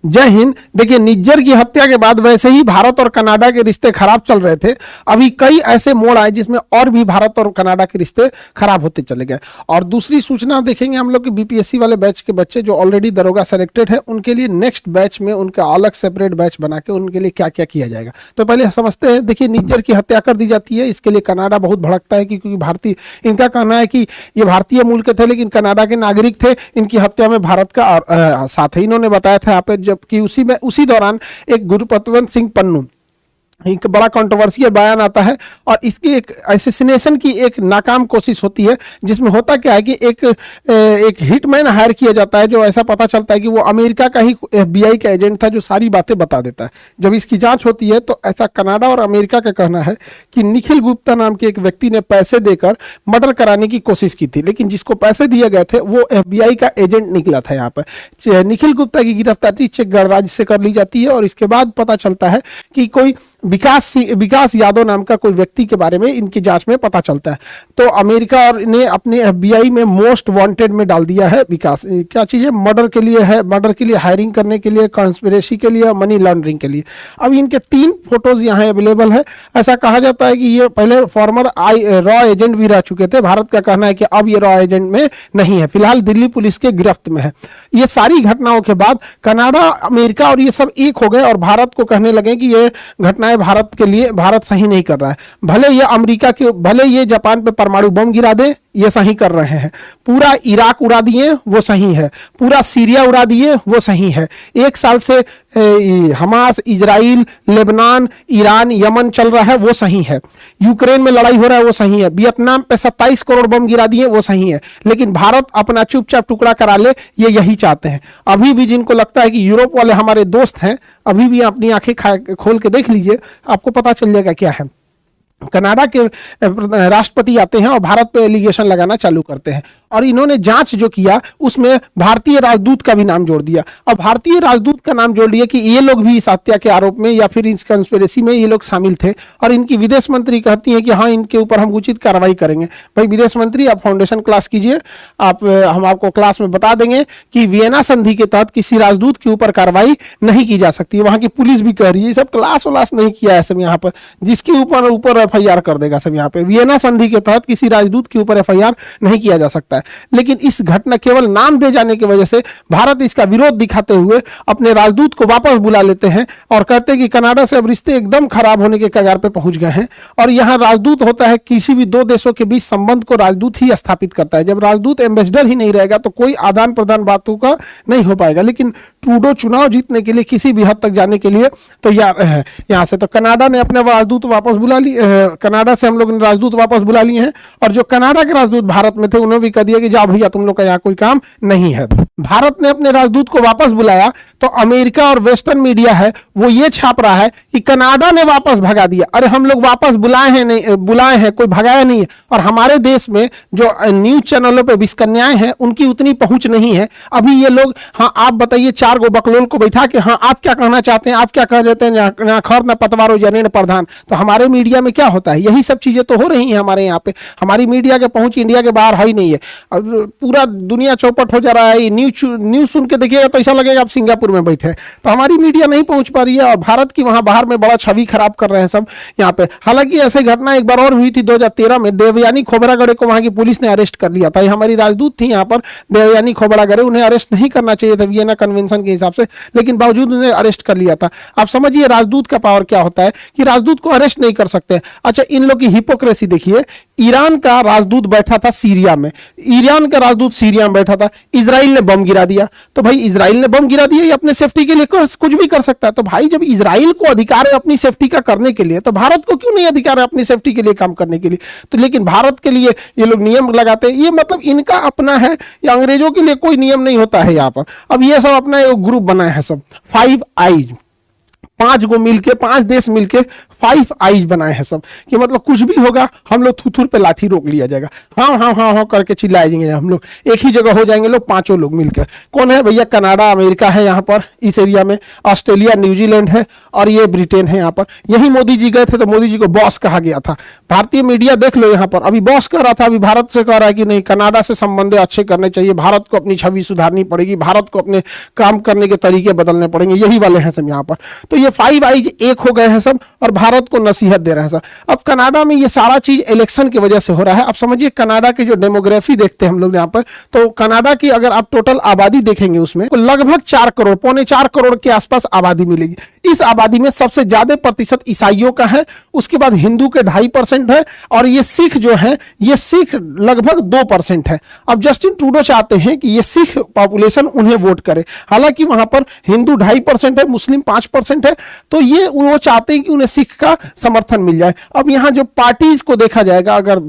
जय हिंद। देखिए, निज्जर की हत्या के बाद वैसे ही भारत और कनाडा के रिश्ते खराब चल रहे थे। अभी कई ऐसे मोड़ आए जिसमें और भी भारत और कनाडा के रिश्ते खराब होते चले गए। और दूसरी सूचना देखेंगे हम लोग कि बीपीएससी वाले बैच के बच्चे जो ऑलरेडी दरोगा सेलेक्टेड है, उनके लिए नेक्स्ट बैच में उनका अलग सेपरेट बैच बना के उनके लिए क्या क्या किया जाएगा। तो पहले समझते हैं। देखिए, निज्जर की हत्या कर दी जाती है, इसके लिए कनाडा बहुत भड़कता है क्योंकि भारतीय, इनका कहना है कि ये भारतीय मूल के थे लेकिन कनाडा के नागरिक थे। इनकी हत्या में भारत का साथ है। इन्होंने बताया था यहाँ पे, जबकि उसी दौरान एक गुरुपतवंत सिंह पन्नू, एक बड़ा कंट्रोवर्शियल बयान आता है और इसकी एक असैसिनेशन की एक नाकाम कोशिश होती है, जिसमें होता क्या है कि एक हिटमैन हायर किया जाता है, जो ऐसा पता चलता है कि वो अमेरिका का ही एफबीआई का एजेंट था, जो सारी बातें बता देता है। जब इसकी जांच होती है तो ऐसा कनाडा और अमेरिका का कहना है कि निखिल गुप्ता नाम के एक व्यक्ति ने पैसे देकर मर्डर कराने की कोशिश की थी, लेकिन जिसको पैसे दिए गए थे वो एफबीआई का एजेंट निकला था। यहाँ पर निखिल गुप्ता की गिरफ्तारी चेक गणराज्य से कर ली जाती है और इसके बाद पता चलता है कि कोई विकास यादव नाम का कोई व्यक्ति के बारे में इनकी जांच में पता चलता है। तो अमेरिका और ने अपने एफबीआई में मोस्ट वांटेड में डाल दिया है विकास। क्या चीज है? मर्डर के लिए है, मर्डर के लिए हायरिंग करने के लिए, कॉन्स्पिरेसी के लिए, मनी लॉन्ड्रिंग के लिए। अब इनके 3 फोटोज यहाँ अवेलेबल है। ऐसा कहा जाता है कि ये पहले फॉर्मर रॉ एजेंट भी रह चुके थे। भारत का कहना है कि अब ये रॉ एजेंट में नहीं है, फिलहाल दिल्ली पुलिस के गिरफ्त में है। ये सारी घटनाओं के बाद कनाडा, अमेरिका और ये सब एक हो गए और भारत को कहने लगे कि ये घटनाएं भारत के लिए, भारत सही नहीं कर रहा है। भले ये जापान पे परमाणु बम गिरा दे, ये सही कर रहे हैं। पूरा इराक उड़ा दिए, वो सही है। पूरा सीरिया उड़ा दिए, वो सही है। 1 साल से Hamas, Israel, Lebanon, Iran, Yemen चल रहा है, वो सही है। यूक्रेन में लड़ाई हो रहा है, वो सही है। वियतनाम पे 27 करोड़ बम गिरा दिए, वो सही है। लेकिन भारत अपना चुपचाप टुकड़ा करा ले, ये यही चाहते हैं। अभी भी जिनको लगता है कि यूरोप वाले हमारे दोस्त हैं, अभी भी अपनी आंखें खोल के देख लीजिए, आपको पता चल जाएगा क्या है। कनाडा के राष्ट्रपति आते हैं और भारत पे एलिगेशन लगाना चालू करते हैं और इन्होंने जांच जो किया उसमें भारतीय राजदूत का भी नाम जोड़ दिया। अब भारतीय राजदूत का नाम जोड़ दिया कि ये लोग भी इस हत्या के आरोप में या फिर इस कंस्पिरेसी में ये लोग शामिल थे। और इनकी विदेश मंत्री कहती है कि हाँ, इनके ऊपर हम उचित कार्रवाई करेंगे। भाई विदेश मंत्री, आप फाउंडेशन क्लास कीजिए, हम आपको क्लास में बता देंगे कि वियना संधि के तहत किसी राजदूत के ऊपर कार्रवाई नहीं की जा सकती। वहां की पुलिस भी कह रही है, सब क्लास वलास नहीं किया है सब यहाँ पर, जिसके ऊपर एफआईआर कर देगा सब। यहाँ पे वियना संधि के तहत किसी राजदूत के ऊपर एफआईआर नहीं किया जा सकता है। लेकिन इस घटना, केवल नाम दे जाने की वजह से भारत इसका विरोध दिखाते हुए अपने राजदूत को वापस बुला लेते हैं और कहते हैं कि कनाडा से अब रिश्ते एकदम खराब होने के कगार पे पहुंच गए हैं। और यहाँ राजदूत होता है, किसी भी 2 देशों के बीच संबंध को राजदूत ही स्थापित करता है। जब राजदूत एम्बेसडर ही नहीं रहेगा तो कोई आदान प्रदान बातों का नहीं हो पाएगा। लेकिन ट्रूडो चुनाव जीतने के लिए किसी भी हद तक जाने के लिए तैयार है यहाँ से। तो कनाडा ने अपने राजदूत वापस बुला लिए, कनाडा से हम लोग ने राजदूत वापस बुला लिए हैं। और जो कनाडा के राजदूत भारत में थे, उन्होंने भी कह दिया कि जाओ भैया, तुम लोग का यहाँ कोई काम नहीं है। भारत ने अपने राजदूत को वापस बुलाया तो अमेरिका और वेस्टर्न मीडिया है वो ये छाप रहा है कि कनाडा ने वापस भगा दिया। अरे हम लोग वापस बुलाए हैं, कोई भगाया नहीं है। और हमारे देश में जो न्यूज चैनलों पे विस्कन्याएं हैं, उनकी उतनी पहुंच नहीं है। अभी ये लोग, हाँ आप बताइए, 4 गो बकलोल को बैठा के, हाँ आप क्या कहना चाहते हैं, आप क्या कह देते हैं, ना खर ना पतवारो जनेन प्रधान। तो हमारे मीडिया में क्या होता है, यही सब चीजें तो हो रही हैं हमारे यहाँ पे। हमारी मीडिया के पहुंच इंडिया के बाहर है ही नहीं है। पूरा दुनिया चौपट हो जा रहा है। न्यूज सुन के देखिएगा तो ऐसा लगेगा आप सिंगापुर में बैठे। तो हमारी मीडिया नहीं पहुंच पा रही है और भारत की वहां बाहर में बड़ा छवि खराब कर रहे हैं सब यहाँ पे। हालांकि ऐसे घटना एक बार और हुई थी 2013 में, देवयानी खोबरागड़े को वहां की पुलिस ने अरेस्ट कर लिया था। हमारी राजदूत थी यहाँ पर देवयानी खोबरागड़े, उन्हें अरेस्ट नहीं करना चाहिए था वियना कन्वेंशन के हिसाब से, लेकिन बावजूद उन्हें अरेस्ट कर लिया था। आप समझिए राजदूत का पावर क्या होता है कि राजदूत को अरेस्ट नहीं कर सकते। अच्छा, इन लोग की हिपोक्रेसी देखिए। ईरान का राजदूत बैठा था सीरिया में, ईरान का राजदूत सीरिया में बैठा था, इजराइल ने बम गिरा दिया। तो भाई इजराइल ने बम गिरा दिया, ये अपने सेफ्टी के लिए कुछ भी कर सकता है। तो भाई जब इजराइल को अधिकार है अपनी सेफ्टी का करने के लिए, तो भारत को क्यों नहीं अधिकार है अपनी सेफ्टी के लिए काम करने के लिए? तो लेकिन भारत के लिए ये लोग नियम लगाते हैं। ये मतलब इनका अपना है, या अंग्रेजों के लिए कोई नियम नहीं होता है यहाँ पर। अब ये सब अपना एक ग्रुप बनाए हैं सब, 5 आईज, 5 देश मिलके फाइव आईज बनाए हैं सब, कि मतलब कुछ भी होगा हम लोग थुथुर पे लाठी रोक लिया जाएगा, हाँ हाँ हाँ हाँ करके चिल्लाएंगे, हम लोग एक ही जगह हो जाएंगे लोग, पांचों लोग मिलकर। कौन है भैया? कनाडा, अमेरिका है यहाँ पर इस एरिया में, ऑस्ट्रेलिया, न्यूजीलैंड है और ये ब्रिटेन है यहाँ पर। यही मोदी जी गए थे तो मोदी जी को बॉस कहा गया था। भारतीय मीडिया देख लो यहाँ पर, अभी बॉस कह रहा था, अभी भारत से कह रहा है कि नहीं, कनाडा से संबंध अच्छे करने चाहिए, भारत को अपनी छवि सुधारनी पड़ेगी, भारत को अपने काम करने के तरीके बदलने पड़ेंगे, यही वाले हैं सब यहाँ पर। तो ये फाइव आईज एक हो गए हैं सब और भारत को नसीहत दे रहे हैं सब। अब कनाडा में ये सारा चीज इलेक्शन की वजह से हो रहा है। अब समझिए कनाडा की जो डेमोग्राफी देखते हैं हम लोग यहाँ पर, तो कनाडा की अगर आप टोटल आबादी देखेंगे उसमें तो लगभग 4 करोड़, पौने 4 करोड़ के आसपास आबादी मिलेगी। इस आबादी में सबसे ज्यादा प्रतिशत ईसाइयों का है, उसके बाद हिंदू के 2.5% है और ये सिख जो है, ये सिख लगभग 2% है। अब जस्टिन ट्रूडो चाहते हैं कि ये सिख पॉपुलेशन उन्हें वोट करे, हालांकि वहां पर हिंदू 2.5% है, मुस्लिम 5% है, तो ये वो चाहते हैं कि उन्हें सिख का समर्थन मिल जाए। अब यहाँ जो पार्टीज को देखा जाएगा अगर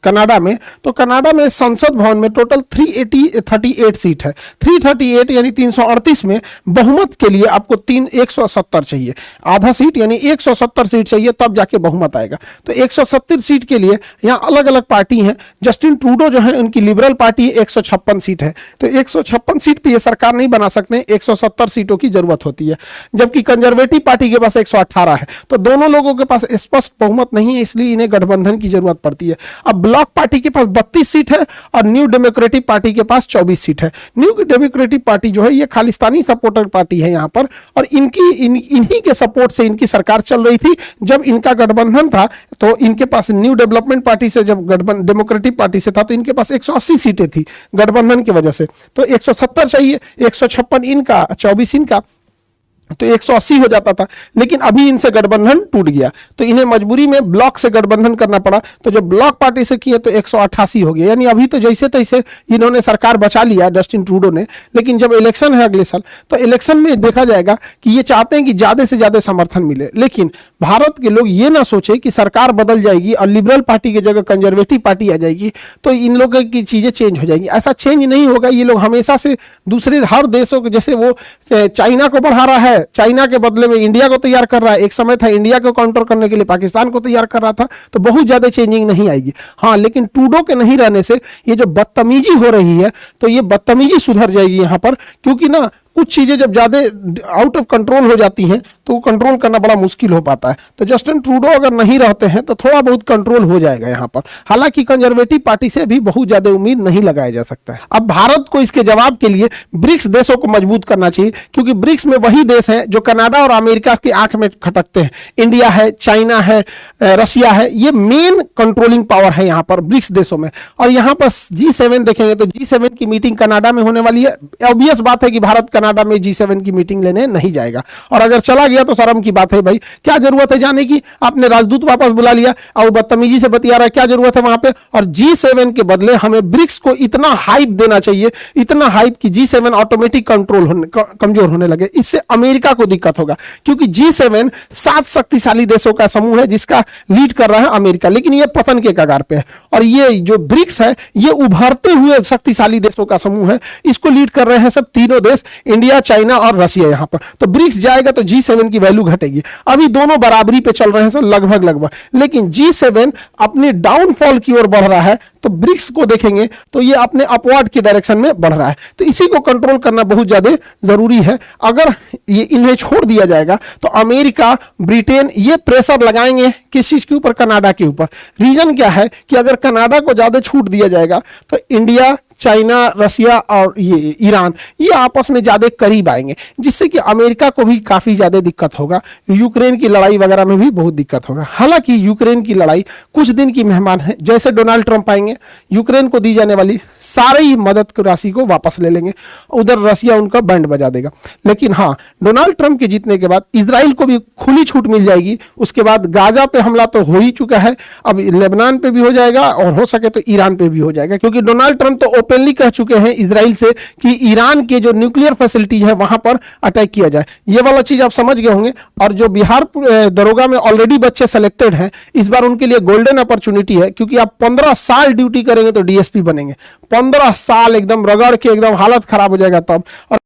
कनाडा में, तो कनाडा में संसद भवन में टोटल 338 सीट है। 338 यानी 338 में बहुमत के लिए आपको 170 चाहिए, आधा सीट यानी 170 सीट चाहिए, तब जाके बहुमत आएगा। तो 170 सीट के लिए यहाँ अलग अलग पार्टी हैं। जस्टिन ट्रूडो जो है उनकी लिबरल पार्टी 156 सीट है, तो 156 सीट पे ये सरकार नहीं बना सकते, 170 सीटों की जरूरत होती है। जबकि कंजर्वेटिव पार्टी के पास 118 है, तो दोनों लोगों के पास स्पष्ट बहुमत नहीं है, इसलिए इन्हें गठबंधन की जरूरत पड़ती है। अब ब्लॉक पार्टी के पास 32 सीट है और न्यू डेमोक्रेटिक पार्टी के पास 24 सीट है। न्यू डेमोक्रेटिक पार्टी जो है ये खालिस्तानी सपोर्टर पार्टी है यहाँ पर, और इन्हीं के सपोर्ट से इनकी सरकार चल रही थी। जब इनका गठबंधन था तो इनके पास न्यू डेवलपमेंट पार्टी से, जब गठबंधन डेमोक्रेटिक पार्टी से था तो इनके पास 180 सीटें थी गठबंधन की वजह से, तो 170 चाहिए, 156 इनका, 24 इनका, तो 180 हो जाता था। लेकिन अभी इनसे गठबंधन टूट गया तो इन्हें मजबूरी में ब्लॉक से गठबंधन करना पड़ा, तो जब ब्लॉक पार्टी से किए तो 188 हो गया। यानी अभी तो जैसे तैसे इन्होंने सरकार बचा लिया जस्टिन ट्रूडो ने, लेकिन जब इलेक्शन है अगले साल तो इलेक्शन में देखा जाएगा कि ये चाहते हैं कि ज्यादा से ज्यादा समर्थन मिले। लेकिन भारत के लोग ये ना सोचे कि सरकार बदल जाएगी और लिबरल पार्टी की जगह कंजर्वेटिव पार्टी आ जाएगी तो इन लोगों की चीजें चेंज हो जाएंगी। ऐसा चेंज नहीं होगा। ये लोग हमेशा से दूसरे हर देशों को, जैसे वो चाइना को बढ़ा रहा है, चाइना के बदले में इंडिया को तैयार कर रहा है, एक समय था इंडिया को काउंटर करने के लिए पाकिस्तान को तैयार कर रहा था, तो बहुत ज्यादा चेंजिंग नहीं आएगी। हाँ, लेकिन ट्रूडो के नहीं रहने से ये जो बदतमीजी हो रही है तो ये बदतमीजी सुधर जाएगी यहाँ पर, क्योंकि ना कुछ चीजें जब ज्यादा आउट ऑफ कंट्रोल हो जाती हैं तो कंट्रोल करना बड़ा मुश्किल हो पाता है। तो जस्टिन ट्रूडो अगर नहीं रहते हैं तो थोड़ा बहुत कंट्रोल हो जाएगा यहाँ पर। हालांकि कंजर्वेटिव पार्टी से भी बहुत ज्यादा उम्मीद नहीं लगाया जा सकता है। अब भारत को इसके जवाब के लिए ब्रिक्स देशों को मजबूत करना चाहिए, क्योंकि ब्रिक्स में वही देश हैं जो कनाडा और अमेरिका की आंख में खटकते हैं। इंडिया है, चाइना है, रशिया है, ये मेन कंट्रोलिंग पावर है यहाँ पर ब्रिक्स देशों में। और यहाँ पर G7 देखेंगे तो G7 की मीटिंग कनाडा में होने वाली है। ऑब्वियस बात है कि भारत कनाडा में G7 की मीटिंग लेने नहीं जाएगा, और अगर चला गया तो शर्म की बात है भाई। क्या जरूरत है जाने की? आपने राजदूत वापस बुला लिया और बदतमीजी से बतिया रहा है, क्या जरूरत है वहां पे? और G7 के बदले हमें ब्रिक्स को इतना हाइप देना चाहिए, इतना हाइप कि G7 ऑटोमेटिक कमजोर होने लगे। इससे अमेरिका को दिक्कत होगा, क्योंकि G7 7 शक्तिशाली देशों का समूह है जिसका लीड कर रहा है अमेरिका, लेकिन ये पतन के कगार पे है। और ये जो ब्रिक्स है ये उभरते हुए शक्तिशाली देशों का समूह है, इसको लीड कर रहे हैं सब तीनों देश, इंडिया, चाइना और रशिया। यहां पर तो ब्रिक्स जाएगा तो G7 की वैल्यू घटेगी। अभी दोनों बराबरी पे चल रहे हैं सर, लगभग, लेकिन G7 अपने डाउनफॉल की ओर बढ़ रहा है, तो ब्रिक्स को देखेंगे तो ये अपने अपवर्ड की डायरेक्शन में बढ़ रहा है। तो इसी को कंट्रोल करना बहुत ज्यादा जरूरी है। अगर ये इन्हें छोड़ दिया जाएगा तो अमेरिका, ब्रिटेन ये प्रेशर लगाएंगे किस चीज के ऊपर? कनाडा के ऊपर। रीजन क्या है कि अगर कनाडा को ज्यादा छूट दिया जाएगा तो इंडिया, चाइना, रशिया और ये ईरान ये आपस में ज्यादा करीब आएंगे, जिससे कि अमेरिका को भी काफी ज्यादा दिक्कत होगा। यूक्रेन की लड़ाई वगैरह में भी बहुत दिक्कत होगा। हालांकि यूक्रेन की लड़ाई कुछ दिन की मेहमान है, जैसे डोनाल्ड ट्रंप आएंगे यूक्रेन को दी जाने वाली सारी मदद की राशि को वापस ले लेंगे, उधर रशिया उनका बैंड बजा देगा। लेकिन हाँ, डोनाल्ड ट्रंप के जीतने के बाद इजराइल को भी खुली छूट मिल जाएगी। उसके बाद गाजा पे हमला तो हो ही चुका है, अब लेबनान पे भी हो जाएगा और हो सके तो ईरान पे भी हो जाएगा, क्योंकि डोनाल्ड ट्रंप तो ओपनली कह चुके हैं इजराइल से कि ईरान के जो न्यूक्लियर फैसिलिटी है वहां पर अटैक किया जाए। ये वाला चीज आप समझ गए होंगे। और जो बिहार दरोगा में ऑलरेडी बच्चे सेलेक्टेड हैं, इस बार उनके लिए गोल्डन अपॉर्चुनिटी है, क्योंकि आप 15 साल ड्यूटी करेंगे तो डीएसपी बनेंगे। 15 साल एकदम रगड़ के एकदम हालत खराब हो जाएगा तब। और